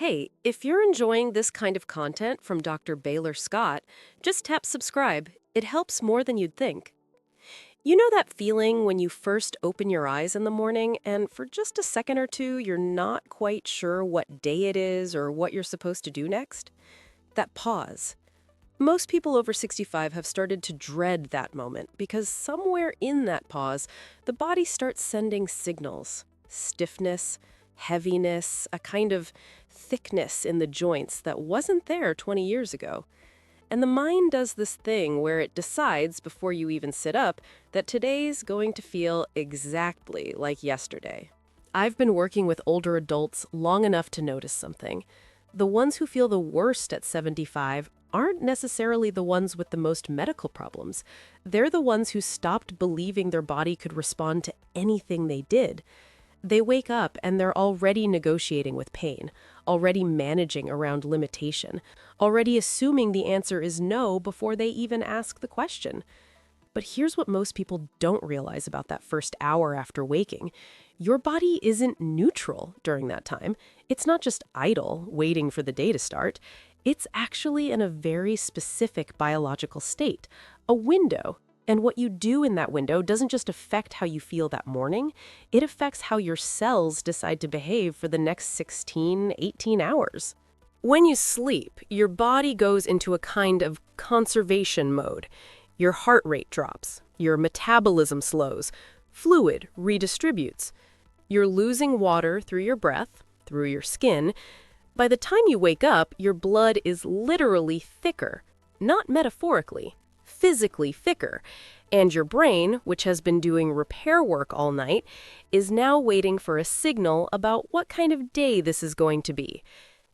Hey, if you're enjoying this kind of content from Dr. Baylor Scott, just tap subscribe. It helps more than you'd think. You know that feeling when you first open your eyes in the morning and for just a second or two you're not quite sure what day it is or what you're supposed to do next? That pause. Most people over 65 have started to dread that moment because somewhere in that pause, the body starts sending signals. Stiffness, heaviness, a kind of thickness in the joints that wasn't there 20 years ago. And the mind does this thing where it decides before you even sit up that today's going to feel exactly like yesterday. I've been working with older adults long enough to notice something. The ones who feel the worst at 75 aren't necessarily the ones with the most medical problems. They're the ones who stopped believing their body could respond to anything they did. They wake up and they're already negotiating with pain, already managing around limitation, already assuming the answer is no before they even ask the question. But here's what most people don't realize about that first hour after waking. Your body isn't neutral during that time. It's not just idle, waiting for the day to start. It's actually in a very specific biological state, a window. And what you do in that window doesn't just affect how you feel that morning, it affects how your cells decide to behave for the next 16, 18 hours. When you sleep, your body goes into a kind of conservation mode. Your heart rate drops, your metabolism slows, fluid redistributes. You're losing water through your breath, through your skin. By the time you wake up, your blood is literally thicker, not metaphorically, physically thicker. And your brain, which has been doing repair work all night, is now waiting for a signal about what kind of day this is going to be.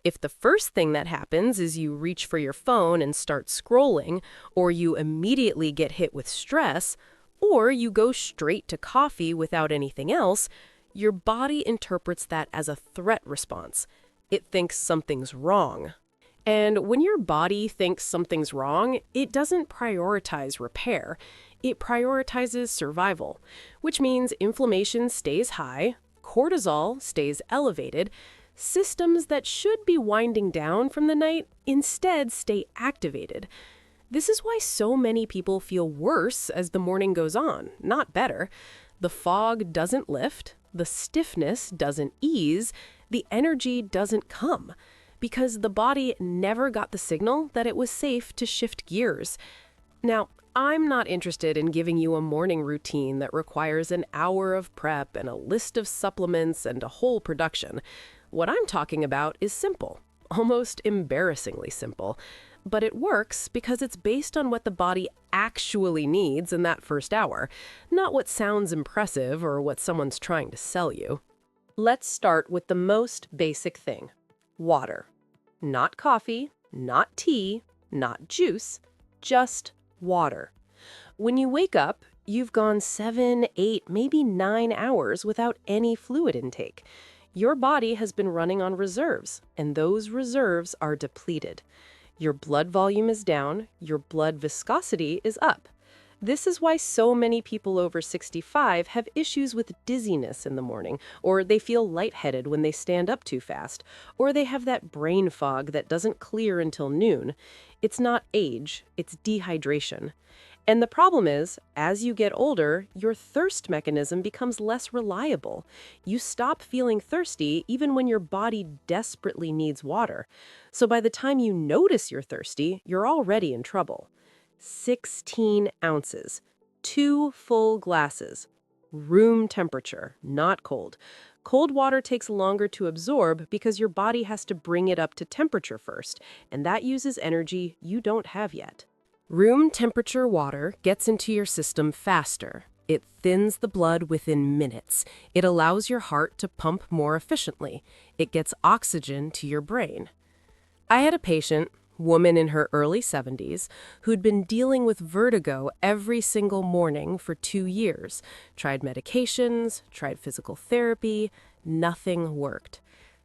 If the first thing that happens is you reach for your phone and start scrolling, or you immediately get hit with stress, or you go straight to coffee without anything else, your body interprets that as a threat response. It thinks something's wrong. And when your body thinks something's wrong, it doesn't prioritize repair. It prioritizes survival, which means inflammation stays high, cortisol stays elevated. Systems that should be winding down from the night instead stay activated. This is why so many people feel worse as the morning goes on, not better. The fog doesn't lift, the stiffness doesn't ease, the energy doesn't come, because the body never got the signal that it was safe to shift gears. Now, I'm not interested in giving you a morning routine that requires an hour of prep and a list of supplements and a whole production. What I'm talking about is simple, almost embarrassingly simple, but it works because it's based on what the body actually needs in that first hour, not what sounds impressive or what someone's trying to sell you. Let's start with the most basic thing, water. Not coffee, not tea, not juice, just water. When you wake up, you've gone 7, 8, maybe 9 hours without any fluid intake. Your body has been running on reserves, and those reserves are depleted. Your blood volume is down, your blood viscosity is up. This is why so many people over 65 have issues with dizziness in the morning, or they feel lightheaded when they stand up too fast, or they have that brain fog that doesn't clear until noon. It's not age, it's dehydration. And the problem is, as you get older, your thirst mechanism becomes less reliable. You stop feeling thirsty even when your body desperately needs water. So by the time you notice you're thirsty, you're already in trouble. 16 ounces, 2 full glasses, room temperature, not cold. Cold water takes longer to absorb because your body has to bring it up to temperature first, and that uses energy you don't have yet. Room temperature water gets into your system faster. It thins the blood within minutes. It allows your heart to pump more efficiently. It gets oxygen to your brain. I had a patient, woman in her early 70s, who'd been dealing with vertigo every single morning for 2 years. Tried medications, tried physical therapy, nothing worked.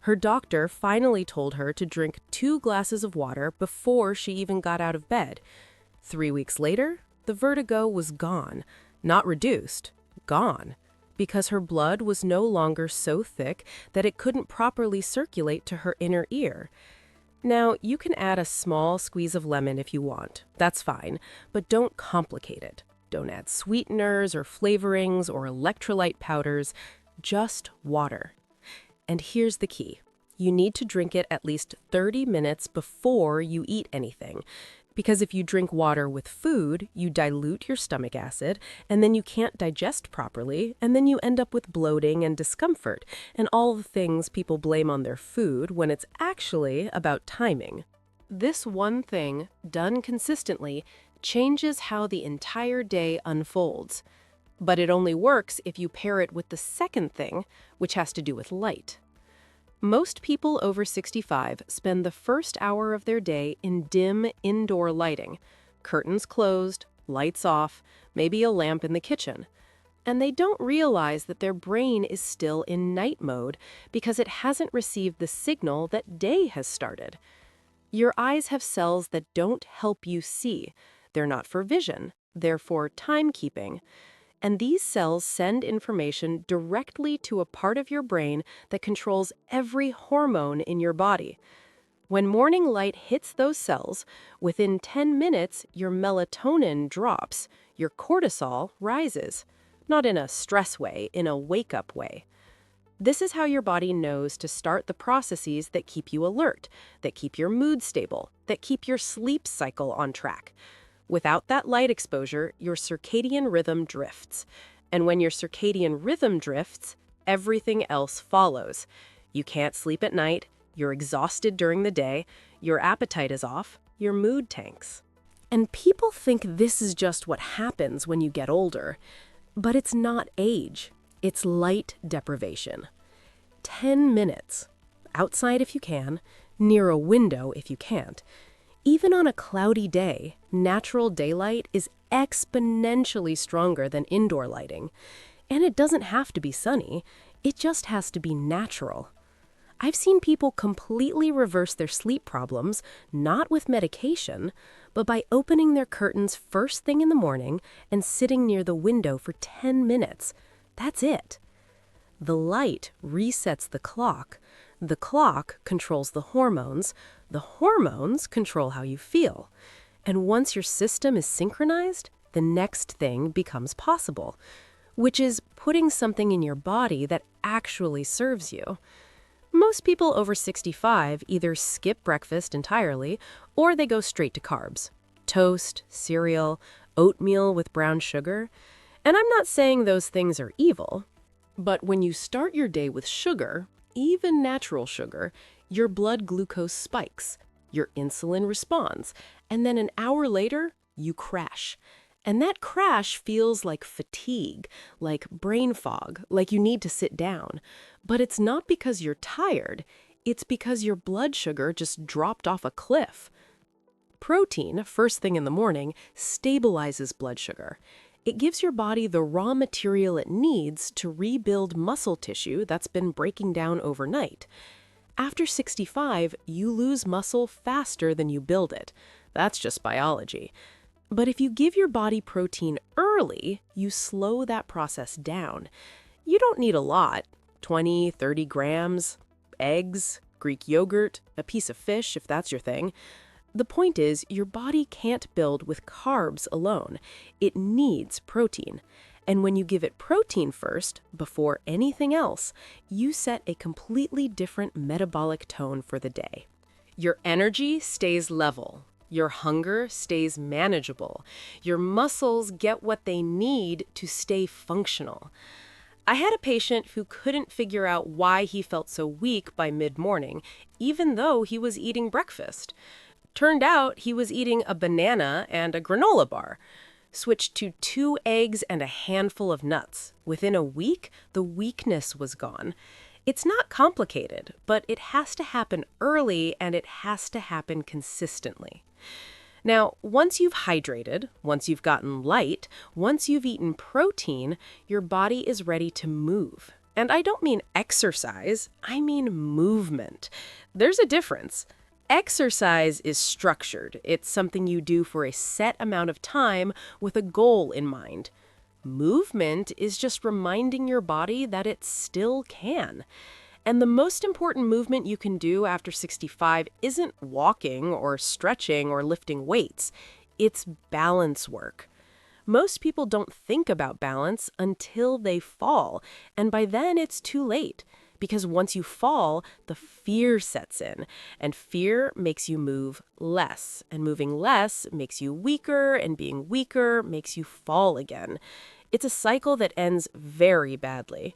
Her doctor finally told her to drink 2 glasses of water before she even got out of bed. 3 weeks later, the vertigo was gone. Not reduced, gone. because her blood was no longer so thick that it couldn't properly circulate to her inner ear. Now, you can add a small squeeze of lemon if you want. That's fine, but don't complicate it. Don't add sweeteners or flavorings or electrolyte powders, just water. And here's the key. You need to drink it at least 30 minutes before you eat anything. Because if you drink water with food, you dilute your stomach acid, and then you can't digest properly, and then you end up with bloating and discomfort, and all the things people blame on their food when it's actually about timing. This one thing, done consistently, changes how the entire day unfolds. But it only works if you pair it with the second thing, which has to do with light. Most people over 65 spend the first hour of their day in dim indoor lighting, curtains closed, lights off, maybe a lamp in the kitchen. And they don't realize that their brain is still in night mode because it hasn't received the signal that day has started. Your eyes have cells that don't help you see. They're not for vision, they're for timekeeping. And these cells send information directly to a part of your brain that controls every hormone in your body. When morning light hits those cells, within 10 minutes, your melatonin drops, your cortisol rises. Not in a stress way, in a wake-up way. This is how your body knows to start the processes that keep you alert, that keep your mood stable, that keep your sleep cycle on track. Without that light exposure, your circadian rhythm drifts. And when your circadian rhythm drifts, everything else follows. You can't sleep at night, you're exhausted during the day, your appetite is off, your mood tanks. And people think this is just what happens when you get older. But it's not age, it's light deprivation. 10 minutes, outside if you can, near a window if you can't. Even on a cloudy day, natural daylight is exponentially stronger than indoor lighting. And it doesn't have to be sunny, it just has to be natural. I've seen people completely reverse their sleep problems, not with medication, but by opening their curtains first thing in the morning and sitting near the window for 10 minutes. That's it. The light resets the clock controls the hormones control how you feel. And once your system is synchronized, the next thing becomes possible, which is putting something in your body that actually serves you. Most people over 65 either skip breakfast entirely or they go straight to carbs. Toast, cereal, oatmeal with brown sugar. And I'm not saying those things are evil, but when you start your day with sugar, even natural sugar, your blood glucose spikes, your insulin responds, and then an hour later, you crash. And that crash feels like fatigue, like brain fog, like you need to sit down. But it's not because you're tired, it's because your blood sugar just dropped off a cliff. Protein, first thing in the morning, stabilizes blood sugar. It gives your body the raw material it needs to rebuild muscle tissue that's been breaking down overnight. After 65, you lose muscle faster than you build it. That's just biology. But if you give your body protein early, you slow that process down. You don't need a lot, 20, 30 grams, eggs, Greek yogurt, a piece of fish if that's your thing. The point is, your body can't build with carbs alone. It needs protein. And when you give it protein first, before anything else, you set a completely different metabolic tone for the day. Your energy stays level. Your hunger stays manageable. Your muscles get what they need to stay functional. I had a patient who couldn't figure out why he felt so weak by mid-morning, even though he was eating breakfast. Turned out he was eating a banana and a granola bar. Switched to 2 eggs and a handful of nuts. Within a week, the weakness was gone. It's not complicated, but it has to happen early and it has to happen consistently. Now, once you've hydrated, once you've gotten light, once you've eaten protein, your body is ready to move. And I don't mean exercise, I mean movement. There's a difference. Exercise is structured. It's something you do for a set amount of time with a goal in mind. Movement is just reminding your body that it still can. And the most important movement you can do after 65 isn't walking or stretching or lifting weights. It's balance work. Most people don't think about balance until they fall, and by then it's too late. Because once you fall, the fear sets in, and fear makes you move less, and moving less makes you weaker, and being weaker makes you fall again. It's a cycle that ends very badly.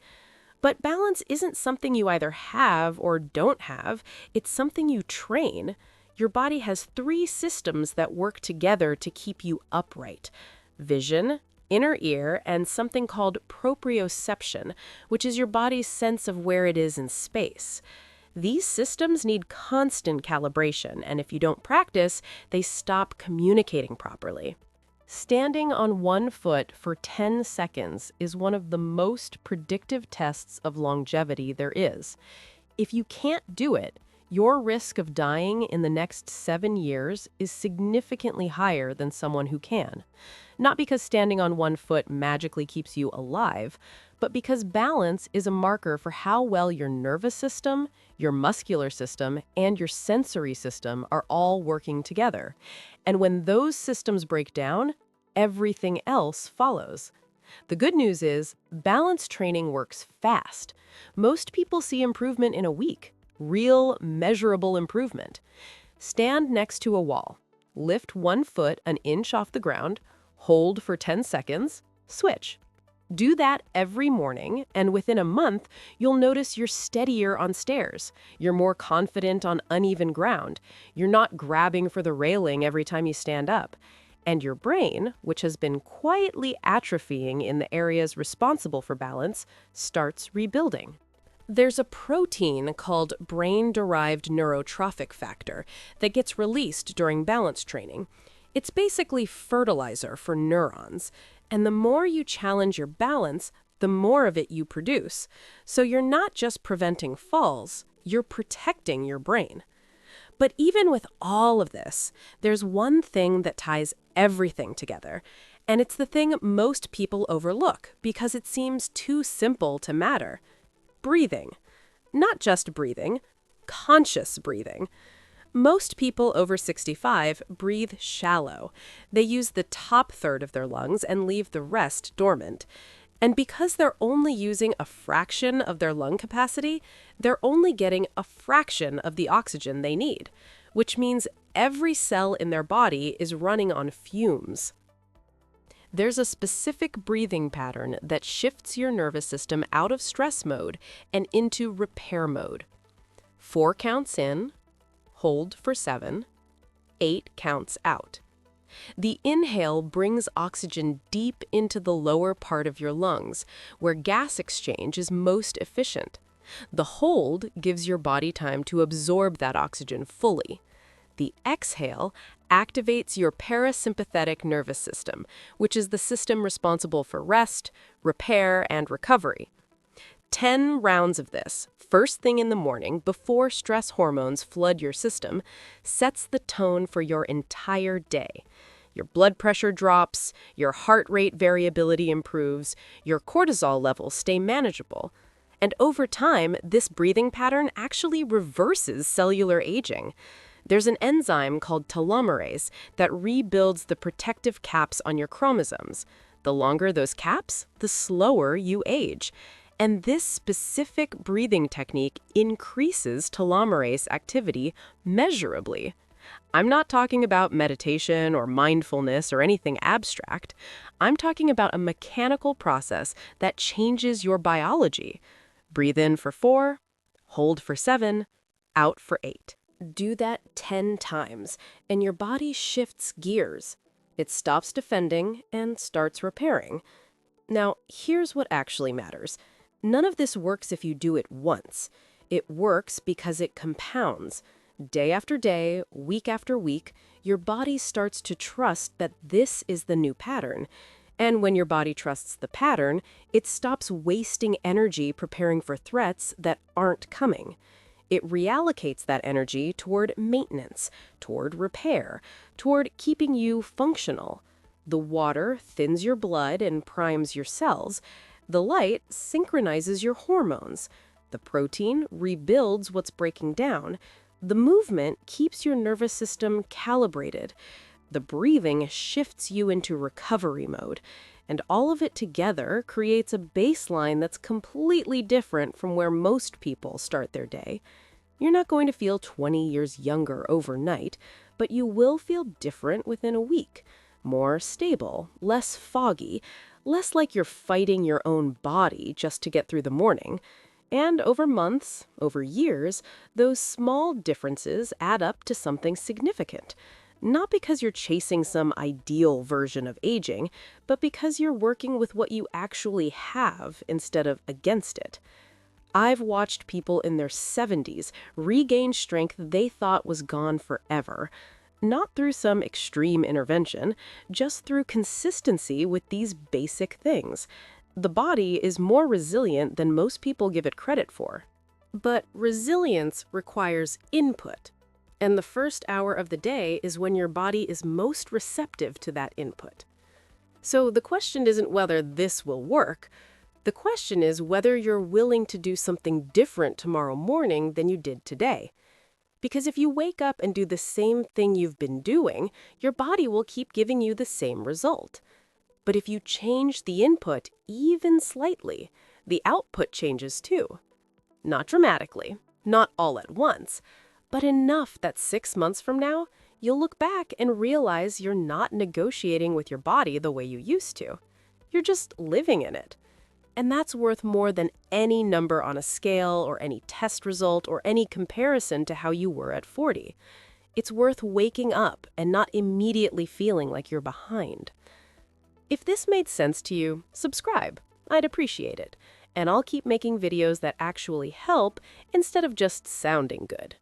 But balance isn't something you either have or don't have, it's something you train. Your body has three systems that work together to keep you upright: vision, inner ear, and something called proprioception, which is your body's sense of where it is in space. These systems need constant calibration, and if you don't practice, they stop communicating properly. Standing on one foot for 10 seconds is one of the most predictive tests of longevity there is. If you can't do it, your risk of dying in the next 7 years is significantly higher than someone who can. Not because standing on one foot magically keeps you alive, but because balance is a marker for how well your nervous system, your muscular system, and your sensory system are all working together. And when those systems break down, everything else follows. The good news is, balance training works fast. Most people see improvement in a week. Real, measurable improvement. Stand next to a wall. Lift one foot an inch off the ground. Hold for 10 seconds. Switch. Do that every morning, and within a month, you'll notice you're steadier on stairs. You're more confident on uneven ground. You're not grabbing for the railing every time you stand up. And your brain, which has been quietly atrophying in the areas responsible for balance, starts rebuilding. There's a protein called brain-derived neurotrophic factor that gets released during balance training. It's basically fertilizer for neurons, and the more you challenge your balance, the more of it you produce. So you're not just preventing falls, you're protecting your brain. But even with all of this, there's one thing that ties everything together, and it's the thing most people overlook because it seems too simple to matter. Breathing. Not just breathing, conscious breathing. Most people over 65 breathe shallow. They use the top third of their lungs and leave the rest dormant. And because they're only using a fraction of their lung capacity, they're only getting a fraction of the oxygen they need, which means every cell in their body is running on fumes. There's a specific breathing pattern that shifts your nervous system out of stress mode and into repair mode. 4 counts in, hold for 7, 8 counts out. The inhale brings oxygen deep into the lower part of your lungs, where gas exchange is most efficient. The hold gives your body time to absorb that oxygen fully. The exhale activates your parasympathetic nervous system, which is the system responsible for rest, repair, and recovery. 10 rounds of this, first thing in the morning before stress hormones flood your system, sets the tone for your entire day. Your blood pressure drops, your heart rate variability improves, your cortisol levels stay manageable. And over time, this breathing pattern actually reverses cellular aging. There's an enzyme called telomerase that rebuilds the protective caps on your chromosomes. The longer those caps, the slower you age. And this specific breathing technique increases telomerase activity measurably. I'm not talking about meditation or mindfulness or anything abstract. I'm talking about a mechanical process that changes your biology. Breathe in for 4, hold for 7, out for 8. Do that 10 times, and your body shifts gears. It stops defending and starts repairing. Now, here's what actually matters. None of this works if you do it once. It works because it compounds. Day after day, week after week, your body starts to trust that this is the new pattern. And when your body trusts the pattern, it stops wasting energy preparing for threats that aren't coming. It reallocates that energy toward maintenance, toward repair, toward keeping you functional. The water thins your blood and primes your cells. The light synchronizes your hormones. The protein rebuilds what's breaking down. The movement keeps your nervous system calibrated. The breathing shifts you into recovery mode. And all of it together creates a baseline that's completely different from where most people start their day. You're not going to feel 20 years younger overnight, but you will feel different within a week. More stable, less foggy, less like you're fighting your own body just to get through the morning. And over months, over years, those small differences add up to something significant. Not because you're chasing some ideal version of aging, but because you're working with what you actually have instead of against it. I've watched people in their 70s regain strength they thought was gone forever. Not through some extreme intervention, just through consistency with these basic things. The body is more resilient than most people give it credit for. But resilience requires input. And the first hour of the day is when your body is most receptive to that input. So the question isn't whether this will work. The question is whether you're willing to do something different tomorrow morning than you did today. Because if you wake up and do the same thing you've been doing, your body will keep giving you the same result. But if you change the input even slightly, the output changes too. Not dramatically, not all at once, but enough that 6 months from now, you'll look back and realize you're not negotiating with your body the way you used to. You're just living in it. And that's worth more than any number on a scale or any test result or any comparison to how you were at 40. It's worth waking up and not immediately feeling like you're behind. If this made sense to you, subscribe. I'd appreciate it. And I'll keep making videos that actually help instead of just sounding good.